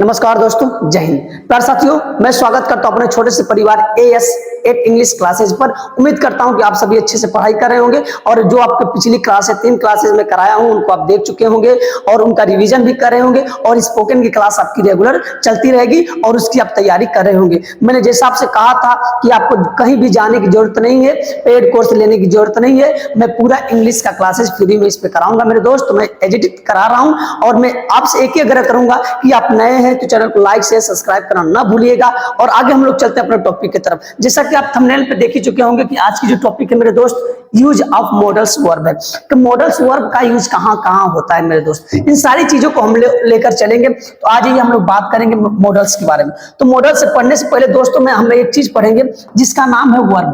नमस्कार दोस्तों, जय हिंद। प्यारे साथियों, मैं स्वागत करता हूं अपने छोटे से परिवार AS8 इंग्लिश क्लासेज पर। उम्मीद करता हूं कि आप सभी अच्छे से पढ़ाई कर रहे होंगे और जो आपके पिछली क्लास है 3 क्लासेज में कराया हूं उनको आप देख चुके होंगे और उनका रिवीजन भी कर रहे होंगे और स्पोकन की क्लास आपकी रेगुलर चलती रहेगी और उसकी आप तैयारी कर रहे होंगे। मैंने जैसा आपसे कहा था कि आपको कहीं भी जाने की जरूरत नहीं है, पेड कोर्स लेने की जरूरत नहीं है। मैं पूरा इंग्लिश का क्लासेज फ्री में इस पे कराऊंगा मेरे दोस्त। मैं एडिट करा रहा हूं और मैं आपसे एक ही आग्रह करूंगा कि आप नए हैं तो चैनल को लाइक शेयर सब्सक्राइब करना ना भूलिएगा। और आगे हम लोग चलते हैं अपने टॉपिक की तरफ। जैसा कि आप थंबनेल पे देख ही चुके होंगे कि आज की जो टॉपिक है मेरे दोस्त, यूज ऑफ मॉडल्स वर्ब है कि मॉडल्स वर्ब का यूज कहां कहां होता है मेरे दोस्त। इन सारी चीजों को हम लेकर चलेंगे। तो आज ही हम लोग बात करेंगे मॉडल्स के बारे में। तो मॉडल से पढ़ने से पहले दोस्तों में हम लोग एक चीज पढ़ेंगे जिसका नाम है वर्ब।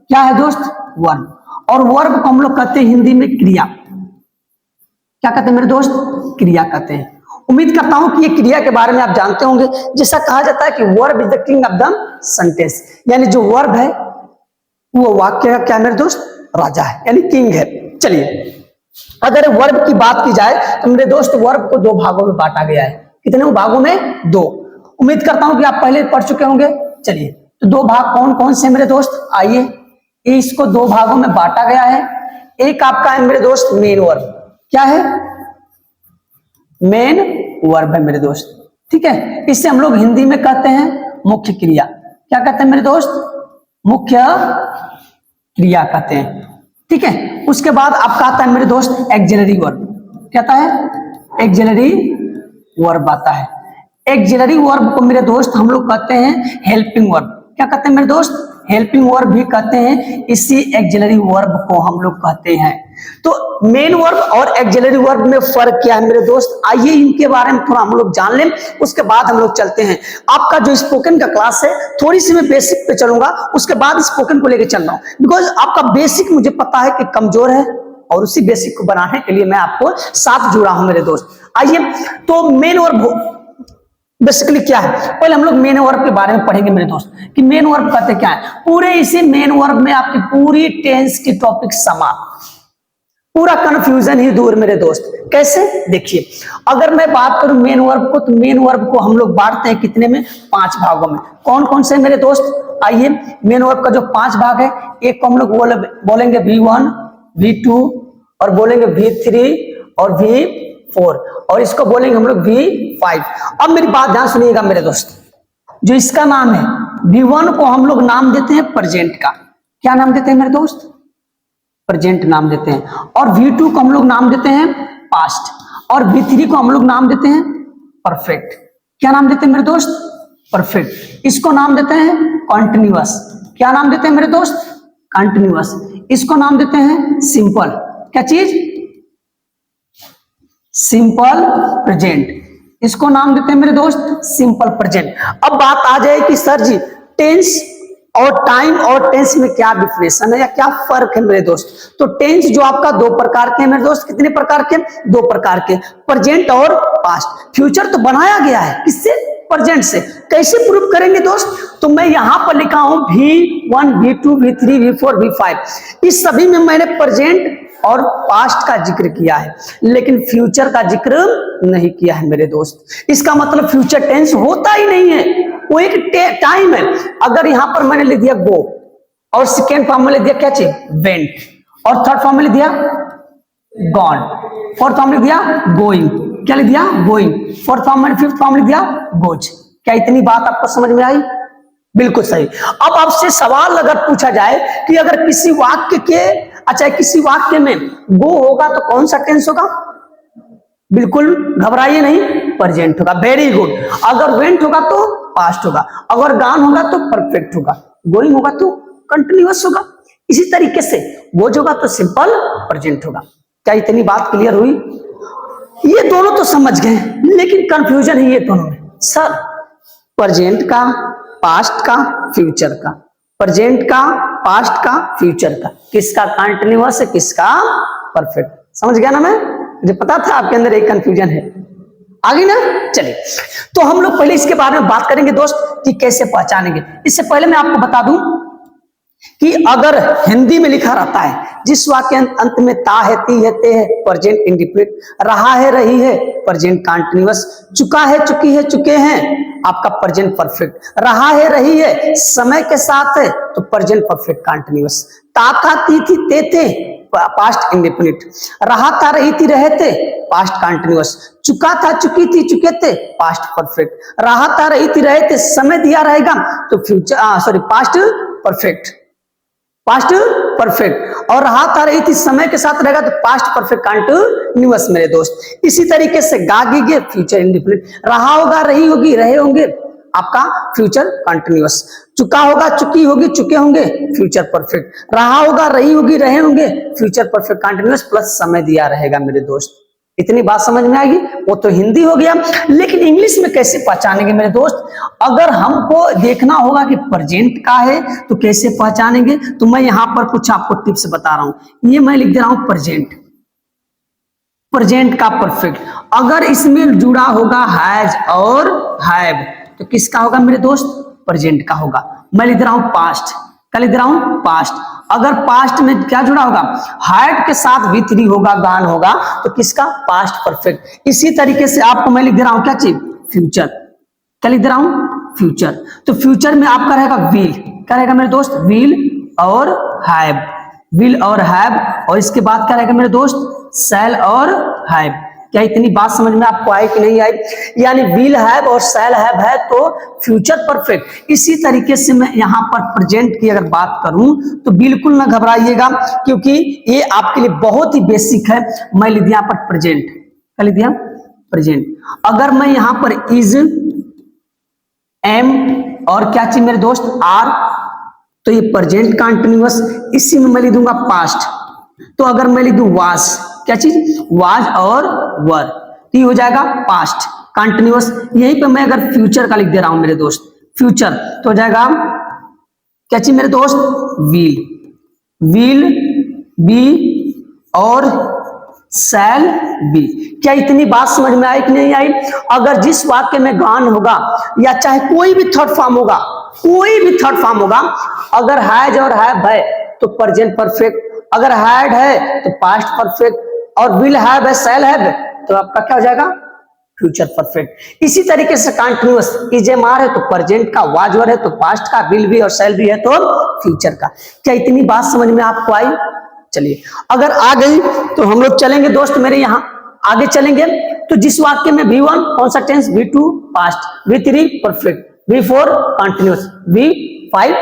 क्या है दोस्त? वर्ब। और वर्ब को हम लोग कहते हैं हिंदी में क्रिया। क्या कहते हैं मेरे दोस्त? क्रिया कहते हैं। उम्मीद करता हूं कि ये क्रिया के बारे में आप जानते होंगे। जैसा कहा जाता है कि verb is the king of the sentence, यानी जो वर्ब है वो वाक्य का क्या मेरे दोस्त? राजा है, यानी किंग है। चलिए, अगर वर्ब की बात की जाए तो मेरे दोस्त वर्ब को 2 भागों में बांटा गया है। कितने भागों में? 2। उम्मीद करता हूं कि आप पहले पढ़ चुके होंगे। चलिए, तो 2 भाग कौन कौन से मेरे दोस्त? आइए, इसको 2 भागों में बांटा गया है। एक आपका है मेरे दोस्त मेन वर्ब। क्या है? मेन वर्ब है मेरे दोस्त। ठीक है, इसे हम लोग हिंदी में कहते हैं मुख्य क्रिया। क्या कहते हैं मेरे दोस्त? मुख्य क्रिया कहते हैं। ठीक है, उसके बाद आपका आता है मेरे दोस्त एक्सिलरी वर्ब। क्या आता है? एक्सिलरी वर्ब आता है। एक्सिलरी वर्ब को मेरे दोस्त हम लोग कहते हैं हेल्पिंग वर्ब। क्या कहते हैं मेरे दोस्त? हेल्पिंग वर्ब भी कहते हैं। इसी एक्सिलरी वर्ब को हम लोग कहते हैं। तो मेन वर्ब और एक्सिलरी वर्ब में फर्क क्या है मेरे दोस्त? आइए इनके बारे में थोड़ा हम लोग जान लें, उसके बाद हम लोग चलते हैं। आपका जो स्पोकन का क्लास है, थोड़ी सी मैं बेसिक पे चलूंगा, उसके बाद स्पोकन को लेकर चल रहा हूं। बिकॉज आपका बेसिक मुझे पता है कि कमजोर है और उसी बेसिक को बनाने के लिए मैं आपको साथ जुड़ा हूं मेरे दोस्त। आइए, तो मेन वर्ब बेसिकली क्या है, पहले हम लोग मेन वर्ब के बारे में पढ़ेंगे मेरे दोस्त कि मेन वर्ब कहते क्या है। पूरे इसी मेन वर्ब में आपकी पूरी टेंस की टॉपिक समा, पूरा कंफ्यूजन ही दूर मेरे दोस्त। कैसे? देखिए, अगर मैं बात करूं मेन वर्ब को, तो मेन वर्ब को हम लोग बांटते हैं कितने में? 5 भागों में। कौन कौन से मेरे दोस्त? आइए, मेन वर्ब का जो 5 भाग है, एक को हम लोग बोलेंगे V1, V2 और बोलेंगे V3 और V4 और इसको बोलेंगे हम लोग V5। अब मेरी बात ध्यान सुनिएगा मेरे दोस्त। जो इसका नाम है V1 को हम लोग नाम देते हैं प्रेजेंट का। क्या नाम देते हैं मेरे दोस्त? प्रेजेंट नाम देते हैं। और V2 को हम लोग नाम देते हैं पास्ट और V3 को हम लोग नाम देते हैं परफेक्ट। क्या नाम देते हैं मेरे दोस्त? परफेक्ट। इसको नाम देते हैं कॉन्टिन्यूअस। क्या नाम देते हैं मेरे दोस्त? कॉन्टिन्यूअस। इसको नाम देते हैं सिंपल। क्या चीज? Simple present. इसको नाम देते हैं मेरे दोस्त सिंपल प्रेजेंट। अब बात आ जाए कि सर जी टेंस और टाइम और टेंस में क्या डिफरेंस है या क्या फर्क है मेरे दोस्त? तो टेंस जो आपका 2 प्रकार के हैं मेरे दोस्त। कितने प्रकार के? 2 प्रकार के, प्रेजेंट और पास्ट। फ्यूचर तो बनाया गया है किससे? प्रेजेंट से। कैसे प्रूव करेंगे दोस्त? तो मैं यहां पर लिखा हूं V1, V2, V3, V4, V5। इस सभी में मैंने प्रेजेंट और पास्ट का जिक्र किया है, लेकिन फ्यूचर का जिक्र नहीं किया है मेरे दोस्त। इसका मतलब फ्यूचर टेंस होता ही नहीं है, वो एक टाइम है। अगर यहां पर मैंने लिख दिया गो और सेकेंड फॉर्म में लिख दिया क्या चीज? वेंट। और थर्ड फॉर्म में लिख दिया गॉन। फोर्थ फॉर्म में लिख दिया गोइंग। क्या लिख दिया? गोइंग। फोर्थ फॉर्म में, फिफ्थ फॉर्म लिख दिया गोज। क्या इतनी बात आपको समझ में आई? बिल्कुल सही। अब आपसे सवाल अगर पूछा जाए कि अगर किसी वाक्य के, अच्छा किसी वाक्य में गो होगा तो कौन सा टेंस होगा? बिल्कुल घबराइए नहीं, प्रेजेंट होगा। Very good. अगर वेंट होगा तो पास्ट होगा, अगर गॉन होगा तो परफेक्ट होगा, गोइंग होगा तो कंटिन्यूअस होगा। इसी तरीके से गोज होगा तो सिंपल प्रेजेंट होगा। क्या इतनी बात क्लियर हुई? ये दोनों तो समझ गए, लेकिन कंफ्यूजन है ये दोनों में। सर प्रेजेंट का, पास्ट का, फ्यूचर का, प्रेजेंट का, पास्ट का, फ्यूचर का, किसका कंटिन्यूअस है किसका परफेक्ट? समझ गया ना? मैं मुझे पता था आपके अंदर एक कंफ्यूजन है। आगे ना, चलिए तो हम लोग पहले इसके बारे में बात करेंगे दोस्त कि कैसे पहचानेंगे। इससे पहले मैं आपको बता दूं कि अगर हिंदी में लिखा रहता है जिस वाक्य अंत में ता है, ती है, ते है, प्रेजेंट इंडिफिनिट, रहा है, रही है, प्रेजेंट कंटीन्यूअस, चुका है, चुकी है, चुके हैं, आपका प्रेजेंट परफेक्ट, रहा है, रही है, समय के साथ है तो प्रेजेंट परफेक्ट कंटीन्यूअस, ता था, ती थी, ते थे, पास्ट इंडिफिनिट, रहा था, रही थी, रहे थे, पास्ट कंटीन्यूअस, चुका था, चुकी थी, चुके थे, पास्ट परफेक्ट, रहा था, रही थी, रहे थे, समय दिया रहेगा तो future sorry past perfect, past perfect, और रहा था, रही थी, समय के साथ रहेगा तो पास्ट परफेक्ट कंटीन्यूअस मेरे दोस्त। इसी तरीके से गागीगे फ्यूचर इंडिफिनिट, रहा होगा, रही होगी, रहे होंगे, आपका फ्यूचर कंटीन्यूअस, चुका होगा, चुकी होगी, चुके होंगे, फ्यूचर परफेक्ट, रहा होगा, रही होगी, रहे होंगे, फ्यूचर परफेक्ट कंटीन्यूअस प्लस समय दिया रहेगा मेरे दोस्त। इतनी बात समझ में आएगी? वो तो हिंदी हो गया, लेकिन इंग्लिश में कैसे पहचानेंगे मेरे दोस्त? अगर हमको देखना होगा कि प्रेजेंट का है तो कैसे पहचानेंगे, तो मैं यहां पर कुछ आपको टिप्स बता रहा हूं। ये मैं लिख दे रहा हूं प्रेजेंट, प्रेजेंट का परफेक्ट, अगर इसमें जुड़ा होगा हैज और हैव तो किसका होगा मेरे दोस्त? प्रेजेंट का होगा। मैं लिख रहा हूं पास्ट, क्या लिख रहा हूं? पास्ट। अगर पास्ट में क्या जुड़ा होगा? हैड के साथ V3 होगा, गान होगा, तो किसका? Past perfect. इसी तरीके से आपको मैं लिख दे रहा हूं क्या चीज? फ्यूचर, क्या लिख दे रहा हूं? फ्यूचर। तो फ्यूचर में आपका रहेगा विल, क्या रहेगा मेरे दोस्त? विल और हैव, विल और हैव, और इसके बाद क्या रहेगा मेरे दोस्त? शैल और हैव। क्या इतनी बात समझ में आपको आई कि नहीं आई? यानी विल हैव और शैल हैव है तो फ्यूचर परफेक्ट। इसी तरीके से मैं यहां पर प्रेजेंट की अगर बात करूं तो बिल्कुल ना घबराइएगा, क्योंकि ये आपके लिए बहुत ही बेसिक है। मैं लिख दिया पर प्रेजेंट, क्या लिख दिया? प्रेजेंट। अगर मैं यहां पर इज, एम और क्या चीज मेरे दोस्त? आर, तो ये प्रेजेंट कंटिन्यूअस। इसी में मैं लिख दूंगा पास्ट। तो अगर मैं लिख दूं वाज, क्या चीज? वाज और वर, तो ये हो जाएगा पास्ट कंटिन्यूअस। यहीं पे मैं अगर फ्यूचर का लिख दे रहा हूं मेरे दोस्त, फ्यूचर, तो हो जाएगा क्या चीज मेरे दोस्त? विल, विल बी और शैल बी। क्या इतनी बात समझ में आई कि नहीं आई? अगर जिस वाक्य में गान होगा या चाहे कोई भी थर्ड फॉर्म होगा, कोई भी थर्ड फॉर्म होगा, अगर हैज और हैव है तो प्रेजेंट परफेक्ट, अगर हैड है तो पास्ट परफेक्ट, और विल हैव है, शैल हैव है, तो आपका क्या हो जाएगा? Future perfect. इसी तरीके से कंटिन्यूअस, इज एम आर है तो प्रेजेंट का, वाज वर है तो पास्ट का, विल भी और शैल भी है तो फ्यूचर का। क्या इतनी बात समझ में आपको आई? चलिए, अगर आ गई तो हम लोग चलेंगे दोस्त मेरे यहाँ आगे चलेंगे। तो जिस वाक्य में V1 कौन सा tense? V2 past, V3 perfect, V4 continuous, V5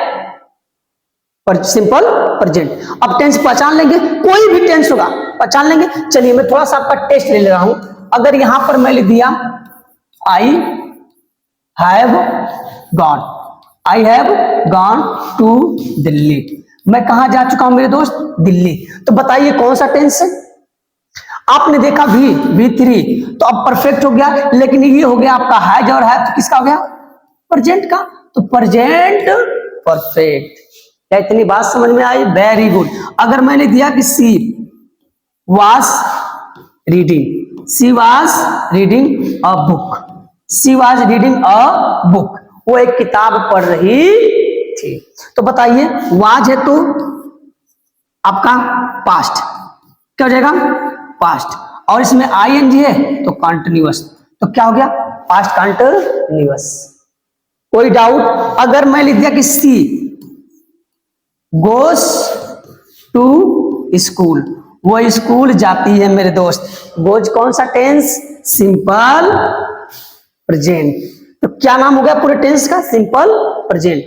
पर सिंपल प्रेजेंट। अब टेंस पहचान लेंगे, कोई भी टेंस होगा पहचान लेंगे। चलिए मैं थोड़ा सा आपका टेस्ट ले रहा हूं। अगर यहां पर मैं लिख दिया I have gone, I have gone to Delhi, मैं कहां जा चुका हूं मेरे दोस्त? दिल्ली। तो बताइए कौन सा टेंस है? आपने देखा V3, तो अब परफेक्ट हो गया, लेकिन ये हो गया आपका हैज और हैव, तो किसका हो गया? प्रेजेंट का। तो प्रेजेंट परफेक्ट। क्या इतनी बात समझ में आई? Very good. अगर मैंने दिया कि she was reading, she was reading a book, she was reading a book, वो एक किताब पढ़ रही थी, तो बताइए वाज है तो आपका पास्ट, क्या हो जाएगा? पास्ट। और इसमें आईएनजी है तो कंटिन्यूअस, तो क्या हो गया? Past continuous. कोई डाउट? अगर मैं लिख दिया कि सी गोस टू स्कूल, वो स्कूल जाती है मेरे दोस्त, गोज कौन सा टेंस? Simple present. तो क्या नाम हो गया पूरे टेंस का? Simple present.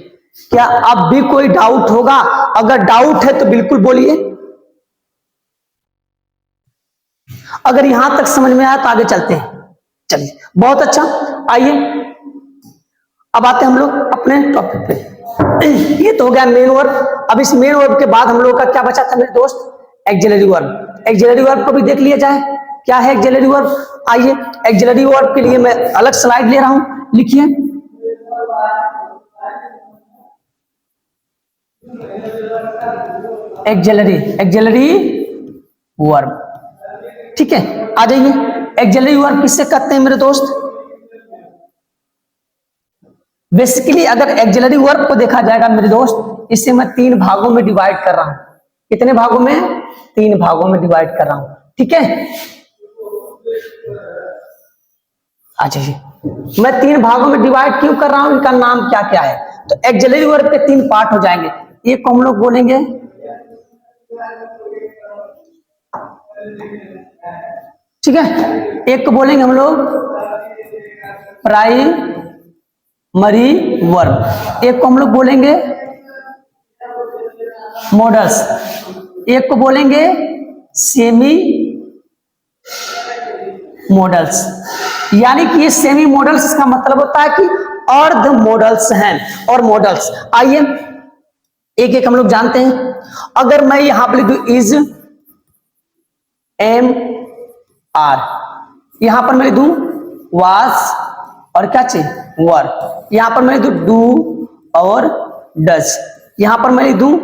क्या अब भी कोई डाउट होगा? अगर डाउट है तो बिल्कुल बोलिए। अगर यहां तक समझ में आया तो आगे चलते हैं। चलिए बहुत अच्छा, आइए अब आते हैं हम लोग अपने टॉपिक पे। ये तो हो गया मेन वर्ब। अब इस मेन वर्ब के बाद हम लोग का क्या बचा था मेरे दोस्त? Axillary verb. एक्सिलरी वर्ब को भी देख लिया जाए, क्या है एक्सिलरी वर्ब? आइए एक्सिलरी वर्ब के लिए मैं अलग स्लाइड ले रहा हूं, लिखिए एक्सिलरी, एक्सिलरी वर्ब। ठीक है, आ जाइए। एक्सिलरी वर्ब किससे कहते हैं मेरे दोस्त? बेसिकली अगर एक्सिलरी वर्ब को देखा जाएगा मेरे दोस्त इसे मैं 3 भागों में डिवाइड कर रहा हूं। कितने भागों में? 3 भागों में डिवाइड कर रहा हूं। ठीक है, अच्छा जी, मैं 3 भागों में डिवाइड क्यों कर रहा हूं? इनका नाम क्या क्या है? तो एक्सिलरी वर्ब के 3 पार्ट हो जाएंगे। एक को हम लोग बोलेंगे ठीक है, एक को बोलेंगे हम लोग प्राइमरी वर्ब, एक को हम लोग बोलेंगे मॉडल्स, एक को बोलेंगे सेमी मॉडल्स। यानी कि ये सेमी मॉडल्स, इसका मतलब होता है कि अर्ध मॉडल्स हैं और मॉडल्स। आइए एक एक हम लोग जानते हैं। अगर मैं यहां पर लिख दूं इज, एम आर, यहां पर मैं लिख दूं वाज और क्या चाहिए वर, यहां पर मैं लिख दूं डू और डज, यहां पर मैं लिख दूं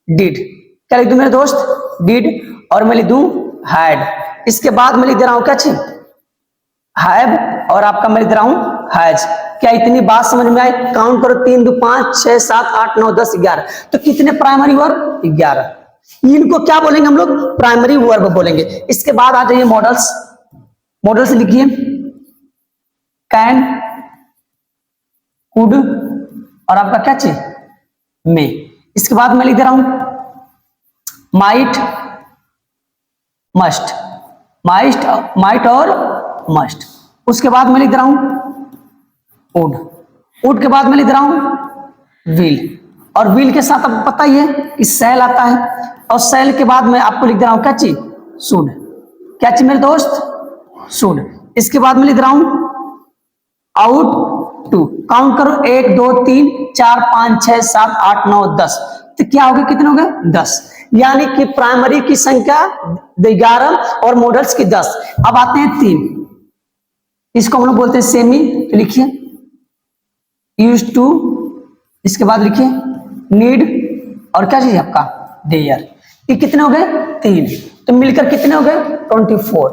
डिड, क्या लिख दूं मेरे दोस्त? डिड, और मैं लिख दूं हैड। इसके बाद मैं लिख दे रहा हूं क्या चाहिए हैव, और आपका मैं लिख रहा हूं हैज। क्या इतनी बात समझ में आई? काउंट करो, 3 2 5 6 7 8 9 10 11। तो कितने प्राइमरी वर्ब? 11। इनको क्या बोलेंगे हम लोग? प्राइमरी वर्ब बोलेंगे। इसके बाद आ जाइए मॉडल्स। मॉडल्स लिखिए कैन, कुड और आपका क्या चाहिए मे। इसके बाद मैं लिख दे रहा हूं माइट, मस्ट, माइट और मस्ट। उसके बाद मैं लिख रहा हूं वुड, वुड के बाद मैं लिख रहा हूं विल, और विल के साथ आपको पता ही है कि सेल आता है, और सेल के बाद मैं आपको लिख रहा हूं क्या चीज? शुड। क्या चीज मेरे दोस्त? शुड। इसके बाद मैं लिख रहा हूं आउट टू। काउंट करो 1 2 3 4 5 6 7 8 9 10। तो क्या हो गए? कितने हो गए? 10। यानी कि प्राइमरी की संख्या 11 और मॉडल्स की 10। अब आते हैं 3, इसको हम लोग बोलते हैं सेमी। तो लिखिए यूज टू, इसके बाद लिखिए नीड, और क्या चाहिए आपका? डेयर। ये कितने हो गए? 3। तो मिलकर कितने हो गए? 24।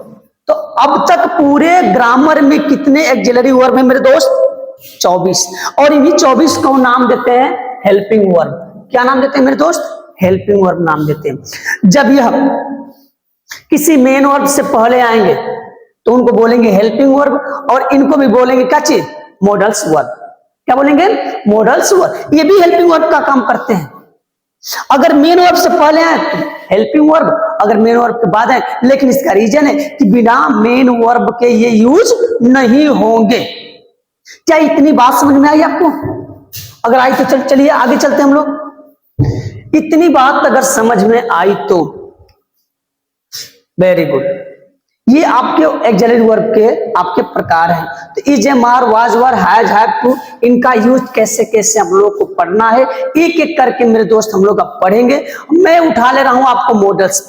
तो अब तक पूरे ग्रामर में कितने एक्सिलरी वर्ब है मेरे दोस्त? 24। और इन्हीं 24 को नाम देते हैं हेल्पिंग वर्ब। क्या नाम देते हैं मेरे दोस्त? हेल्पिंग वर्ब नाम देते हैं। जब यह किसी मेन वर्ब से पहले आएंगे तो उनको बोलेंगे हेल्पिंग वर्ब, और इनको भी बोलेंगे क्या चीज? Models verb. क्या बोलेंगे? Models verb. ये भी हेल्पिंग वर्ब का काम करते हैं। अगर मेन वर्ब से पहले आए तो हेल्पिंग वर्ब, अगर मेन वर्ब के बाद आए, लेकिन इसका रीजन है कि बिना मेन वर्ब के ये यूज नहीं होंगे। क्या इतनी बात समझ में आई आपको? अगर आई तो चलिए आगे चलते हैं हम लोग। इतनी बात अगर समझ में आई तो वेरी गुड। ये आपके एक्सिलरी वर्ब के आपके प्रकार हैं। तो is, am are, was, were, has, have to, इनका यूज कैसे कैसे हम लोग को पढ़ना है, एक एक करके मेरे दोस्त हम लोग अब पढ़ेंगे। मैं उठा ले रहा हूं आपको मॉडल्स।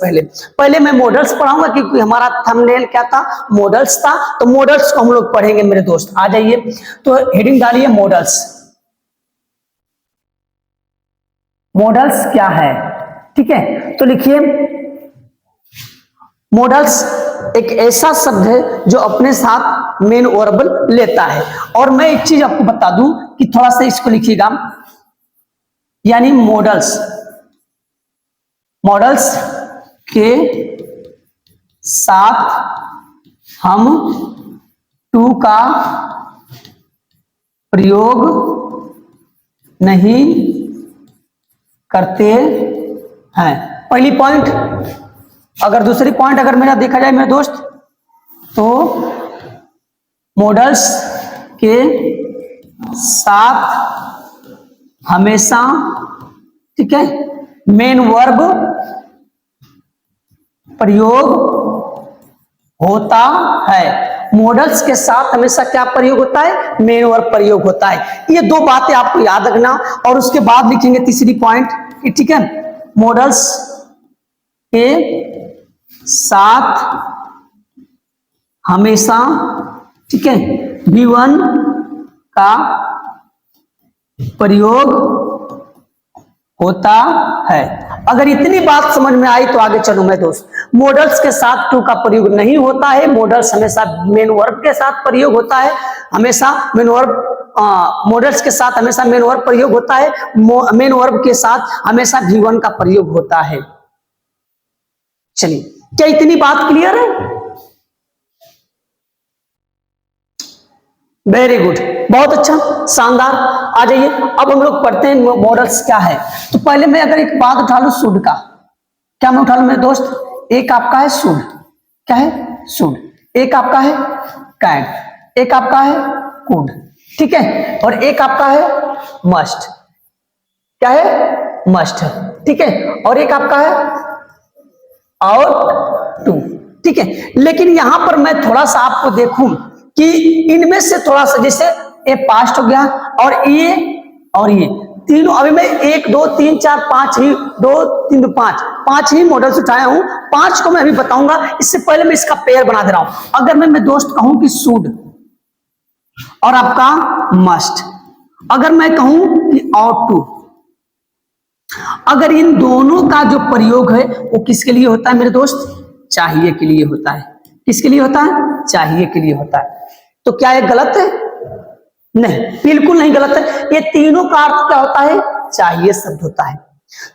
पहले मैं मॉडल्स पढ़ाऊंगा क्योंकि हमारा थंबनेल क्या था? मॉडल्स था। तो मॉडल्स को हम लोग पढ़ेंगे मेरे दोस्त। आ जाइए, तो हेडिंग डालिए मॉडल्स। मॉडल्स क्या है? ठीक है, तो लिखिए मॉडल्स एक ऐसा शब्द है जो अपने साथ मेन वर्ब लेता है। और मैं एक चीज आपको बता दूं कि थोड़ा सा इसको लिखिएगा, यानी मॉडल्स, मॉडल्स के साथ हम टू का प्रयोग नहीं करते हैं। पहली पॉइंट। अगर दूसरी पॉइंट अगर मेरा देखा जाए मेरे दोस्त, तो मॉडल्स के साथ हमेशा, ठीक है, मेन वर्ब प्रयोग होता है। मॉडल्स के साथ हमेशा क्या प्रयोग होता है? मेन वर्ब प्रयोग होता है। ये 2 बातें आपको याद रखना। और उसके बाद लिखेंगे तीसरी पॉइंट, ठीक है, मॉडल्स के साथ हमेशा, ठीक है, V1 का प्रयोग होता है। अगर इतनी बात समझ में आई तो आगे चलूं मैं दोस्त। मॉडल्स के साथ टू का प्रयोग नहीं होता है। मॉडल्स हमेशा मेन वर्ब के साथ प्रयोग होता है। हमेशा मेन वर्ब मॉडल्स के साथ हमेशा मेन वर्ब प्रयोग होता है, मेन वर्ब के साथ हमेशा V1 का प्रयोग होता है। चलिए, क्या इतनी बात क्लियर है? वेरी गुड, बहुत अच्छा, शानदार। आ जाइए, अब हम लोग पढ़ते हैं मॉडल्स क्या है। तो पहले मैं अगर एक बात उठा लूं शुड का, क्या मैं उठा लूं मेरे दोस्त? एक आपका है शुड, क्या है? शुड। एक आपका है कैन, एक आपका है कुड, ठीक है, और एक आपका है मस्ट, क्या है? मस्ट है, ठीक है, और एक आपका है और टू, ठीक है। लेकिन यहां पर मैं थोड़ा सा आपको देखूं कि इनमें से थोड़ा सा, जैसे ये पास्ट हो गया और ये तीनों, अभी मैं 1 2 3 4 5 ही 2 3 5 ही मॉडल्स उठाया हूं, 5 को मैं अभी बताऊंगा। इससे पहले मैं इसका पेयर बना दे रहा हूं। अगर मैं दोस्त कहूं कि शुड और आपका मस्ट, अगर मैं कहूं कि ought to, अगर इन दोनों का जो प्रयोग है वो किसके लिए होता है मेरे दोस्त? चाहिए के लिए होता है। किसके लिए होता है? चाहिए के लिए होता है। तो क्या ये गलत है? नहीं, बिल्कुल नहीं गलत है। ये तीनों का अर्थ क्या होता है? चाहिए शब्द होता है।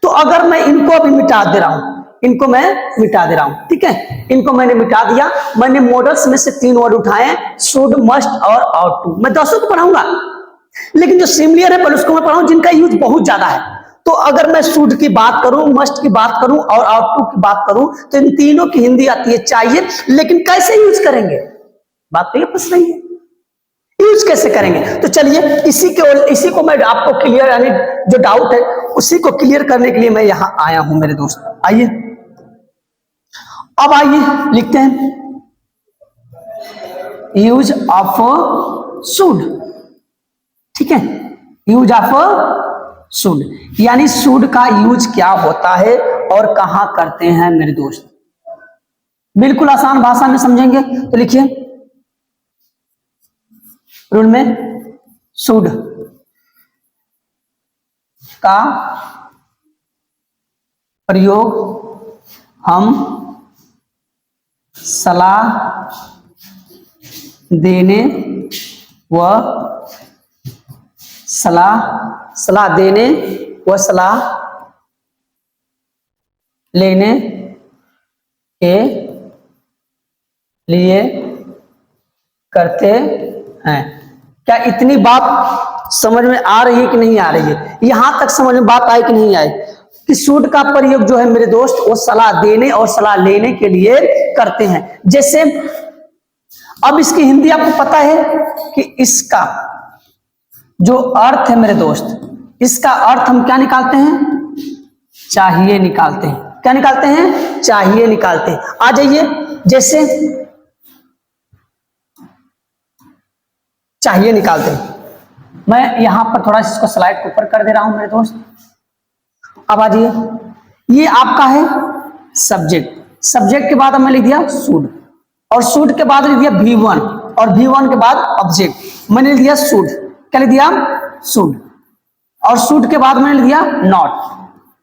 तो अगर मैं इनको अभी मिटा दे रहा हूं, इनको मैं मिटा दे रहा हूं, ठीक है, इनको मैंने मिटा दिया। मैंने मॉडल्स में से 3 वर्ड उठाए, शुड, मस्ट और ought to। मैं 10 को पढ़ाऊंगा, लेकिन जो सिमिलर है पहले उसको मैं पढ़ाऊं, जिनका यूज बहुत ज्यादा है। तो अगर मैं शुड की बात करूं, मस्ट की बात करूं और ought to की बात करूं, तो इन तीनों की हिंदी आती है चाहिए। लेकिन कैसे यूज करेंगे? बात तो ये पूछ रही है, यूज कैसे करेंगे? तो चलिए इसी को मैं आपको क्लियर, यानी जो डाउट है उसी को क्लियर करने के लिए मैं यहां आया हूं मेरे दोस्त। आइए, अब आइए लिखते हैं यूज ऑफ शुड, ठीक है, यूज ऑफ शुड, यानी शुड का यूज क्या होता है और कहां करते हैं मेरे दोस्त। बिल्कुल आसान भाषा में समझेंगे तो लिखिए, रूल में शुड का प्रयोग हम सलाह देने व सलाह देने व सलाह लेने के लिए करते हैं। क्या इतनी बात समझ में आ रही है कि नहीं आ रही है? यहां तक समझ में बात आई कि नहीं आई कि शुड का प्रयोग जो है मेरे दोस्त वो सलाह देने और सलाह लेने के लिए करते हैं। जैसे अब इसकी हिंदी आपको पता है कि इसका जो अर्थ है मेरे दोस्त, इसका अर्थ हम क्या निकालते हैं? चाहिए निकालते हैं। क्या निकालते हैं? चाहिए निकालते हैं। आ जाइए, जैसे चाहिए निकालते हैं, मैं यहां पर थोड़ा इसको स्लाइड ऊपर कर दे रहा हूं मेरे दोस्त। अब आ जाइए, ये आपका है सब्जेक्ट, सब्जेक्ट के बाद हमने लिख दिया शुड, और शुड के बाद लिख दिया V1, और V1 के बाद ऑब्जेक्ट, मैंने लिख दिया शुड। क्या लिख दिया? शुड। और शुड के बाद मैंने लिख दिया नॉट,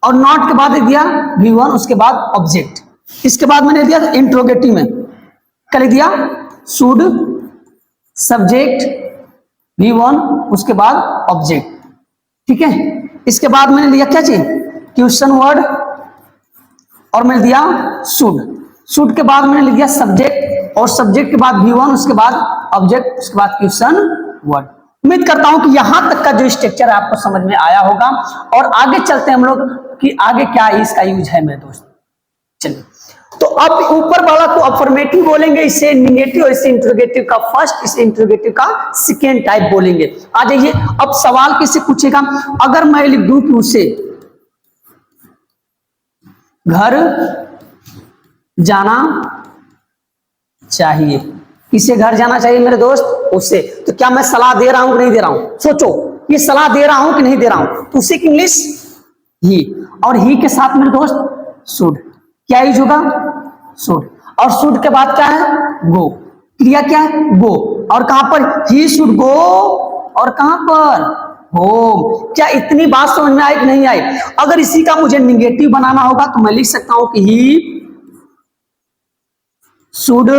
और नॉट के बाद लिख दिया V1, उसके बाद ऑब्जेक्ट। इसके बाद मैंने लिख दिया इंट्रोगेटिव में, क्या लिख दिया? शुड, सब्जेक्ट, V1, उसके बाद ऑब्जेक्ट, ठीक है। इसके बाद मैंने लिया क्या चीज? क्वेश्चन वर्ड, और मैंने दिया शुड। शुड के बाद मैंने लिख दिया सब्जेक्ट, और सब्जेक्ट के बाद V1, उसके बाद ऑब्जेक्ट, उसके बाद क्वेश्चन वर्ड। उम्मीद करता हूं कि यहां तक का जो स्ट्रक्चर है आपको समझ में आया होगा, और आगे चलते हैं हम लोग कि आगे क्या इसका यूज है मेरे दोस्त। चलिए, तो अब ऊपर वाला को अफर्मेटिव बोलेंगे, इसे निगेटिव, और इसे इंट्रोगेटिव का फर्स्ट, इसे इंट्रोगेटिव का सेकेंड टाइप बोलेंगे। आ जाइए, अब सवाल किससे पूछेगा? अगर मैं लिख दूं कि उसे घर जाना चाहिए, किसे घर जाना चाहिए मेरे दोस्त? उसे। तो क्या मैं सलाह दे रहा हूं कि नहीं दे रहा हूं? सोचो, ये सलाह दे रहा हूं कि नहीं दे रहा हूं? तो उसे की इंग्लिश ही, और ही के साथ मेरे दोस्त शुड, क्या यूज होगा? शुड। और शुड के बाद क्या है? गो। क्रिया क्या है? गो। और कहां पर? ही शुड गो, और कहां पर? होम। क्या इतनी बात समझ में आई कि नहीं आई? अगर इसी का मुझे निगेटिव बनाना होगा तो मैं लिख सकता हूं कि ही शुड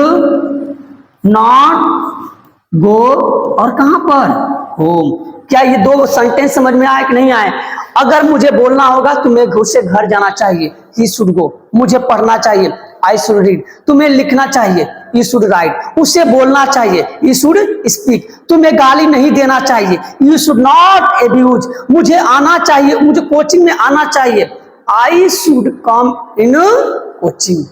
नॉट गो और कहां पर, होम। क्या ये दो सेंटेंस समझ में आए कि नहीं आए? अगर मुझे बोलना होगा तुम्हें उसे घर जाना चाहिए, ही शुड गो। मुझे पढ़ना चाहिए, आई शुड रीड। तुम्हें लिखना चाहिए, यू शुड राइट। उसे बोलना चाहिए, यू शुड स्पीक। तुम्हें गाली नहीं देना चाहिए, यू शुड नॉट एब्यूज। मुझे आना चाहिए, मुझे कोचिंग में आना चाहिए, I should come in coaching.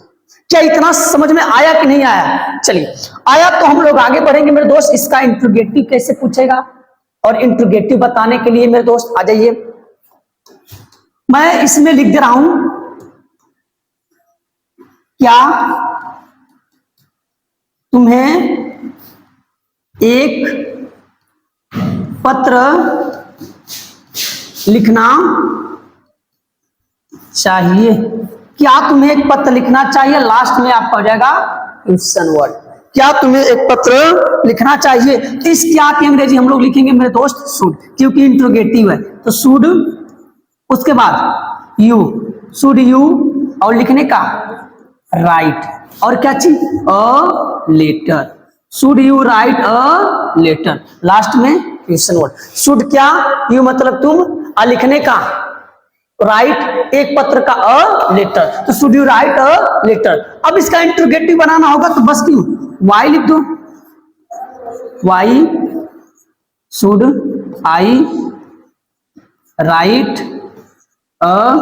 क्या इतना समझ में आया कि नहीं आया? चलिए, आया तो हम लोग आगे बढ़ेंगे मेरे दोस्त। इसका इंट्रोगेटिव कैसे पूछेगा, और इंट्रोगेटिव बताने के लिए मेरे दोस्त आ जाइए, मैं इसमें लिख दे रहा हूं, क्या तुम्हें एक पत्र लिखना चाहिए? क्या तुम्हें एक पत्र लिखना चाहिए, लास्ट में आपका हो जाएगा क्वेश्चन वर्ड। क्या तुम्हें एक पत्र लिखना चाहिए? इस क्या की अंग्रेजी हम लोग लिखेंगे मेरे दोस्त, शुड, क्योंकि इंट्रोगेटिव है तो शुड। उसके बाद यू, शुड यू, और लिखने का राइट, और क्या चीज, a letter. Should you write a letter, last में क्वेश्चन वर्ड। शुड क्या, यू मतलब तुम, और लिखने का राइट, एक पत्र का अ लेटर, तो should you write a letter. अब इसका इंट्रोगेटिव बनाना होगा तो बस क्यों, वाई लिख दो, why should I write a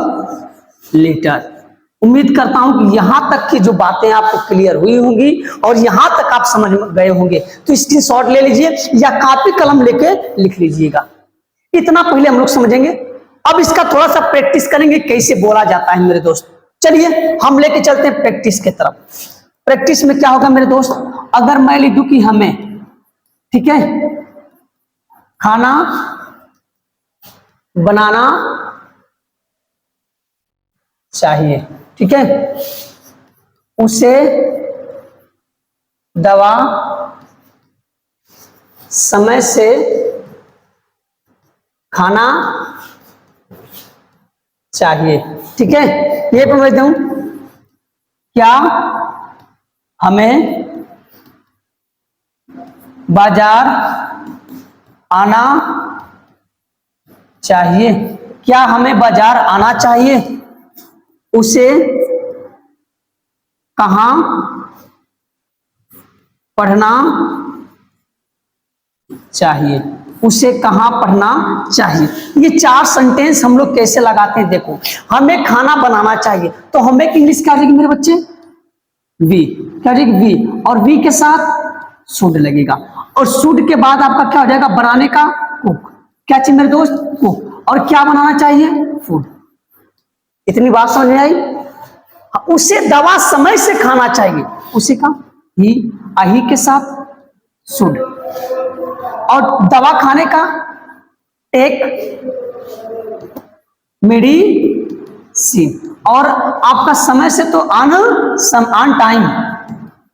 letter. उम्मीद करता हूं कि यहां तक की जो बातें आपको क्लियर हुई होंगी और यहां तक आप समझ गए होंगे, तो स्क्रीनशॉट ले लीजिए या कॉपी कलम लेके लिख लीजिएगा। इतना पहले हम लोग समझेंगे, अब इसका थोड़ा सा प्रैक्टिस करेंगे कैसे बोला जाता है मेरे दोस्त। चलिए हम लेके चलते हैं प्रैक्टिस की तरफ। प्रैक्टिस में क्या होगा मेरे दोस्त, अगर मैं लिख दूं कि हमें, ठीक है, खाना बनाना चाहिए, ठीक है, उसे दवा समय से खाना चाहिए, ठीक है, ये समझ दूं, क्या हमें बाजार आना चाहिए? क्या हमें बाजार आना चाहिए? उसे कहां पढ़ना चाहिए? उसे कहां पढ़ना चाहिए? ये चार सेंटेंस हम लोग कैसे लगाते हैं, देखो। हमें खाना बनाना चाहिए तो हमें इंग्लिश क्या जाएगी मेरे बच्चे, वी, क्या जाएगी, वी, और वी के साथ शुड लगेगा, और शुड के बाद आपका क्या हो जाएगा, बनाने का कुक। क्या चाहिए मेरे दोस्त, कुक, और क्या बनाना चाहिए, फूड। इतनी बात समझ में आई? उसे दवा समय से खाना चाहिए, उसे का ही, आही के साथ शुड, और दवा खाने का टेक मेडिसिन, और आपका समय से तो on time,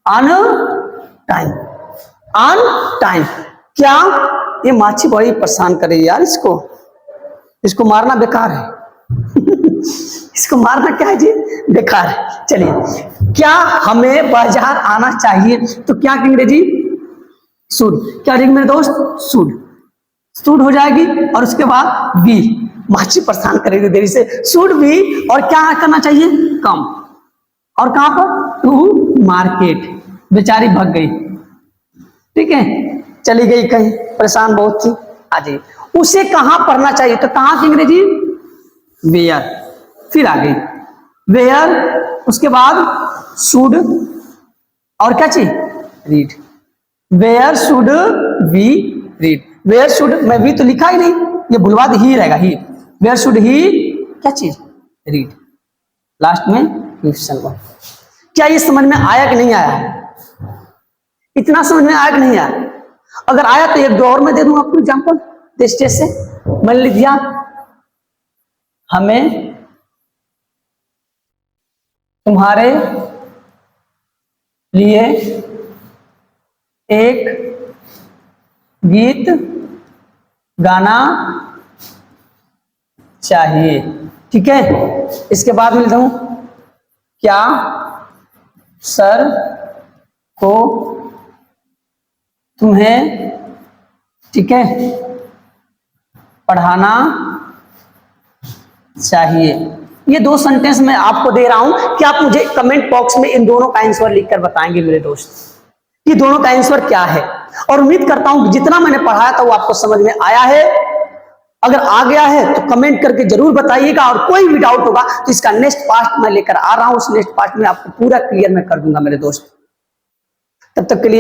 on time, on time. क्या ये माछी बड़ी परेशान करे यार, इसको मारना बेकार है इसको मारना क्या है जी, बेकार है। चलिए, क्या हमें बाजार आना चाहिए तो क्या कहेंगे जी, शुड। क्या कहेंगे मेरे दोस्त, शुड, शुड हो जाएगी, और उसके बाद बी, माछी परेशान करेगी देरी से, शुड बी, और क्या करना चाहिए, कम, और कहां पर, टू मार्केट। बेचारी भाग गई, ठीक है, चली गई कहीं, परेशान बहुत थी, आ जाइए। उसे कहां पढ़ना चाहिए तो कहां कहेंगे जी, वेयर, फिर आ गई वेयर, उसके बाद शुड, और क्या चाहिए, read. Where should we read, where should, मैं वी तो लिखा ही नहीं, ये भुलवा दे, ही रहेगा, ही, वेयर शुड ही क्या चीज, रीड, लास्ट में क्वेश्चन वर्ड। क्या ये समझ में आया कि नहीं आया? इतना समझ में आया कि नहीं आया? अगर आया तो एक दो और मैं दे दूंगा आपको एग्जाम्पल टेस्ट से। मैंने लिख दिया, हमें तुम्हारे लिए एक गीत गाना चाहिए, ठीक है। इसके बाद में लिखता हूं, क्या सर को तुम्हें, ठीक है, पढ़ाना चाहिए। ये दो सेंटेंस मैं आपको दे रहा हूं कि आप मुझे कमेंट बॉक्स में इन दोनों का आंसर लिखकर बताएंगे मेरे दोस्त, ये दोनों का आंसर क्या है। और उम्मीद करता हूं कि जितना मैंने पढ़ाया था वो आपको समझ में आया है। अगर आ गया है तो कमेंट करके जरूर बताइएगा, और कोई भी डाउट होगा तो इसका नेक्स्ट पार्ट मैं लेकर आ रहा हूं, उस नेक्स्ट पार्ट में आपको पूरा क्लियर मैं कर दूंगा मेरे दोस्त। तब तक के लिए